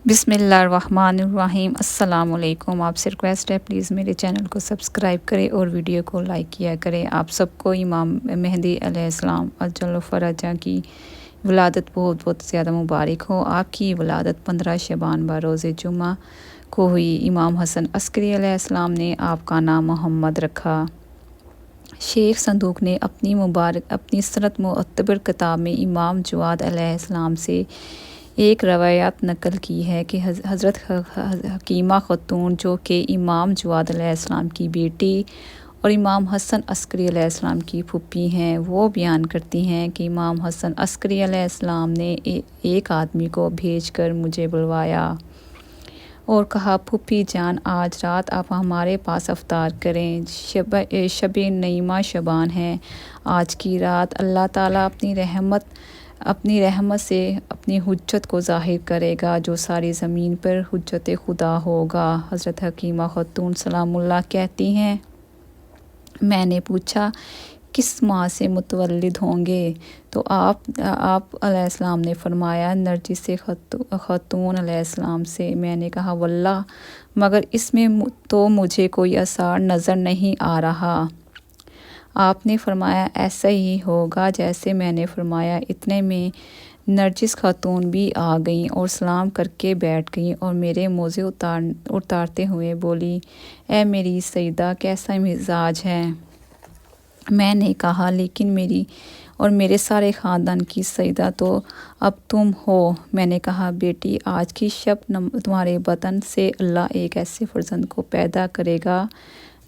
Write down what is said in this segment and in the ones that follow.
बिस्मिल्लाहिर्रहमानिर्रहीम। अस्सलाम वालेकुम। आपसे रिक्वेस्ट है प्लीज़ मेरे चैनल को सब्सक्राइब करें और वीडियो को लाइक किया करें। आप सबको इमाम मेहदी अलैहिस्सलाम अज्जल फ़रजा की विलादत बहुत बहुत ज़्यादा मुबारक हो। आपकी विलादत 15 शबान बरोज़ जुमा को हुई। इमाम हसन अस्करी अलैहिस्सलाम ने आपका नाम मोहम्मद रखा। शेख संदूक ने अपनी सनद मुअत्तबर किताब में इमाम जवाद अलैहिस्सलाम से एक रवायत नकल की है कि हज़रत हकीमा ख़तून जो कि इमाम जवाद अलैहिस्सलाम की बेटी और इमाम हसन अस्करी अलैहिस्सलाम की फूफी हैं, वो बयान करती हैं कि इमाम हसन अस्करी अलैहिस्सलाम ने एक आदमी को भेजकर मुझे बुलवाया और कहा, फूफी जान, आज रात आप हमारे पास अफ्तार करें। शब नईमा शबान है। आज की रात अल्लाह ताला अपनी रहमत से अपनी हुज्जत को ज़ाहिर करेगा जो सारी ज़मीन पर हुज्जत खुदा होगा। हज़रत हकीमा ख़तून सलामुल्लाह कहती हैं, मैंने पूछा किस माँ से मुतवल्लिद होंगे? तो आप अलैहिस्सलाम ने फरमाया नरजिस ख़तून अलैहिस्सलाम से। मैंने कहा वल्लाह, मगर इसमें तो मुझे कोई आसार नज़र नहीं आ रहा। आपने फरमाया ऐसा ही होगा जैसे मैंने फरमाया। इतने में नरजिस खातून भी आ गईं और सलाम करके बैठ गईं और मेरे मोज़े उतारते हुए बोली, ए मेरी सईदा, कैसा मिजाज है? मैंने कहा लेकिन मेरी और मेरे सारे ख़ानदान की सईदा तो अब तुम हो। मैंने कहा बेटी, आज की शब तुम्हारे बतन से अल्लाह एक ऐसे फ़र्जंद को पैदा करेगा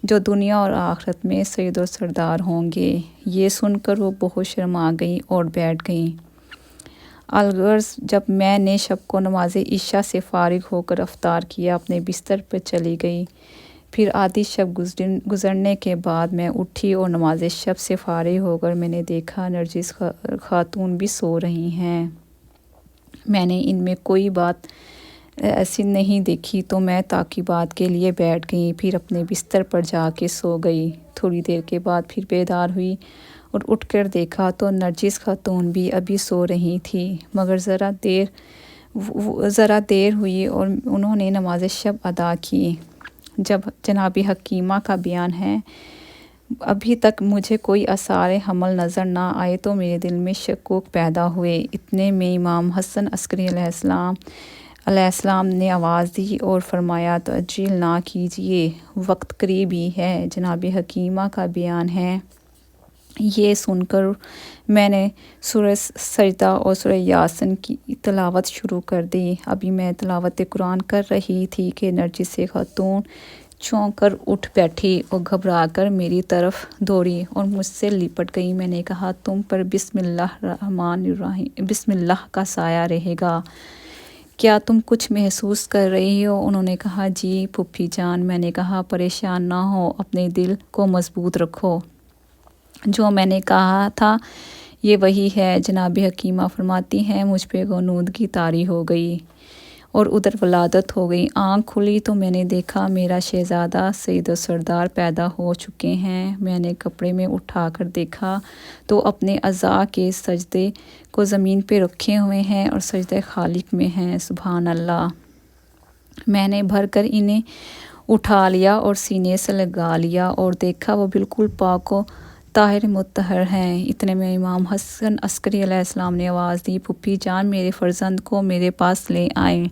जो दुनिया और आखिरत में सैयद और सरदार होंगे। ये सुनकर वो बहुत शर्मा गई और बैठ गई। अलगर्ज जब मैंने शब को नमाज इशा से फ़ारिग होकर अफ्तार किया, अपने बिस्तर पर चली गई। फिर आधी शब गुज़रने के बाद मैं उठी और नमाज शब से फ़ारिग होकर मैंने देखा नरजिस खातून भी सो रही हैं। मैंने इनमें कोई बात ऐसी नहीं देखी तो मैं ताक़ीबात के लिए बैठ गई। फिर अपने बिस्तर पर जाके सो गई। थोड़ी देर के बाद फिर बेदार हुई और उठकर देखा तो नरजिस खातून भी अभी सो रही थी, मगर ज़रा देर हुई और उन्होंने नमाज शब अदा की। जब जनाबी हकीमा का बयान है, अभी तक मुझे कोई आसार हमल नज़र ना आए तो मेरे दिल में शक्कुक पैदा हुए। इतने में इमाम हसन अस्करी अलैहिस्सलाम ने आवाज़ दी और फरमाया, तअज्जुल ना कीजिए, वक्त करीब ही है। जनाबी हकीमा का बयान है, ये सुनकर मैंने सूरह सजदा और सूरह यासीन की तिलावत शुरू कर दी। अभी मैं तिलावत कुरान कर रही थी कि नरजिस खातून चौंक कर उठ बैठी और घबराकर मेरी तरफ दौड़ी और मुझसे लिपट गई। मैंने कहा, तुम पर बिस्मिल्लाह का साया रहेगा। क्या तुम कुछ महसूस कर रही हो? उन्होंने कहा, जी फूफी जान। मैंने कहा, परेशान ना हो, अपने दिल को मजबूत रखो। जो मैंने कहा था ये वही है। जनाबी हकीमा फरमाती हैं, मुझ पे गनूदगी तारी हो गई और उधर वलादत हो गई। आँख खुली तो मैंने देखा मेरा शहज़ादा सैयद और सरदार पैदा हो चुके हैं। मैंने कपड़े में उठाकर देखा तो अपने अज़ा के सजदे को ज़मीन पे रखे हुए हैं और सजदे खालिक में हैं। सुभान अल्लाह। मैंने भर कर इन्हें उठा लिया और सीने से लगा लिया और देखा वो बिल्कुल पाक व ताहिर मुत्तहर हैं। इतने में इमाम हसन अस्करी अलैहिस्सलाम ने आवाज़ दी, फूफी जान, मेरे फ़र्जंद को मेरे पास ले आएँ।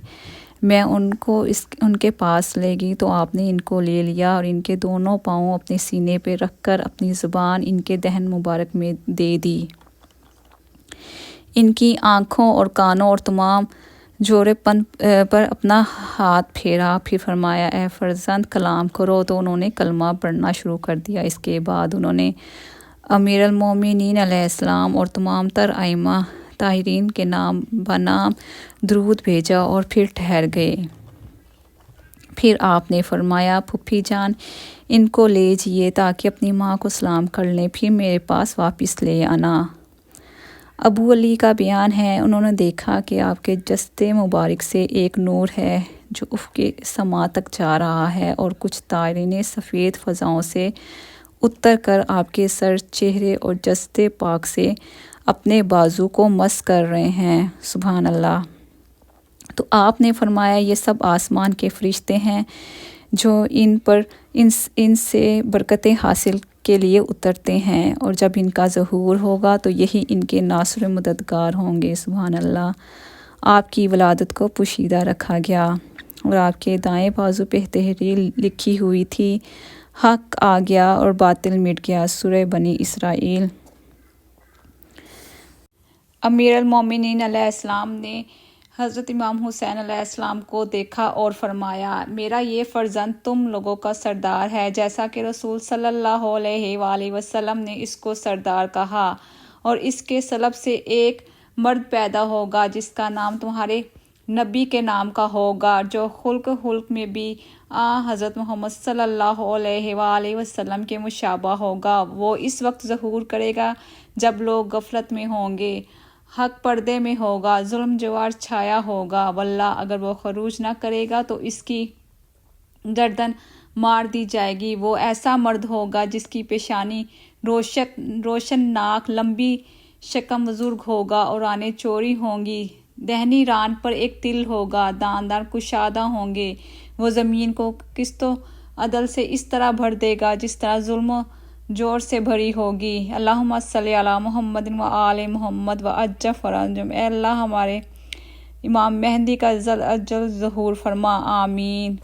मैं उनके पास ले गई तो आपने इनको ले लिया और इनके दोनों पाँव अपने सीने पे रखकर अपनी ज़ुबान इनके दहन मुबारक में दे दी। इनकी आँखों और कानों और तमाम जोड़ेपन पर अपना हाथ फेरा। फिर फरमाया, ए फ़र्जंद, कलाम करो। तो उन्होंने कलमा पढ़ना शुरू कर दिया। इसके बाद उन्होंने अमीरुल मोमिनीन अलैहिस्सलाम और तमाम तर आइमा ताहिरीन के नाम बनाम दुरूद भेजा और फिर ठहर गए। फिर आपने फरमाया, फूफी जान, इनको ले जाइए ताकि अपनी माँ को सलाम कर लें, फिर मेरे पास वापस ले आना। अबू अली का बयान है, उन्होंने देखा कि आपके जस्ते मुबारक से एक नूर है जो उफ़क़े समा तक जा रहा है और कुछ तारीने सफ़ेद फ़ज़ाओं से उतर कर आपके सर, चेहरे और जस्ते पाक से अपने बाजू को मस कर रहे हैं। सुभान अल्लाह। تو آپ نے فرمایا یہ سب آسمان کے فرشتے ہیں جو ان سے برکتیں حاصل کے لیے اترتے ہیں، اور جب ان کا ظہور ہوگا تو یہی ان کے ناصر مددگار ہوں گے۔ سبحان اللہ۔ آپ کی ولادت کو پوشیدہ رکھا گیا اور آپ کے دائیں بازو پہ تحریر لکھی ہوئی تھی، حق آ گیا اور باطل مٹ گیا۔ سورہ بنی اسرائیل۔ امیر المومنین علیہ السلام نے حضرت امام حسین علیہ السلام کو دیکھا اور فرمایا، میرا یہ فرزند تم لوگوں کا سردار ہے، جیسا کہ رسول صلی اللہ علیہ وآلہ وسلم نے اس کو سردار کہا، اور اس کے سلب سے ایک مرد پیدا ہوگا جس کا نام تمہارے نبی کے نام کا ہوگا، جو خلق میں بھی حضرت محمد صلی اللہ علیہ وآلہ وسلم کے مشابہ ہوگا۔ وہ اس وقت ظہور کرے گا جب لوگ غفلت میں ہوں گے، حق پردے میں ہوگا، ظلم جوار چھایا ہوگا، واللہ اگر وہ خروج نہ کرے گا تو اس کی گردن مار دی جائے گی۔ وہ ایسا مرد ہوگا جس کی پیشانی روشن ناک، لمبی شکم، بزرگ ہوگا اور رانیں چوڑی ہوں گی، دہنی ران پر ایک تل ہوگا، داندان کشادہ ہوں گے۔ وہ زمین کو قسط و عدل سے اس طرح بھر دے گا جس طرح ظلم و جور سے بھری ہوگی۔ اللہم صلی علی محمد و آل محمد و عجل فرجہم۔ اے اللہ ہمارے امام مہدی کا جلد از جلد ظہور فرما، آمین۔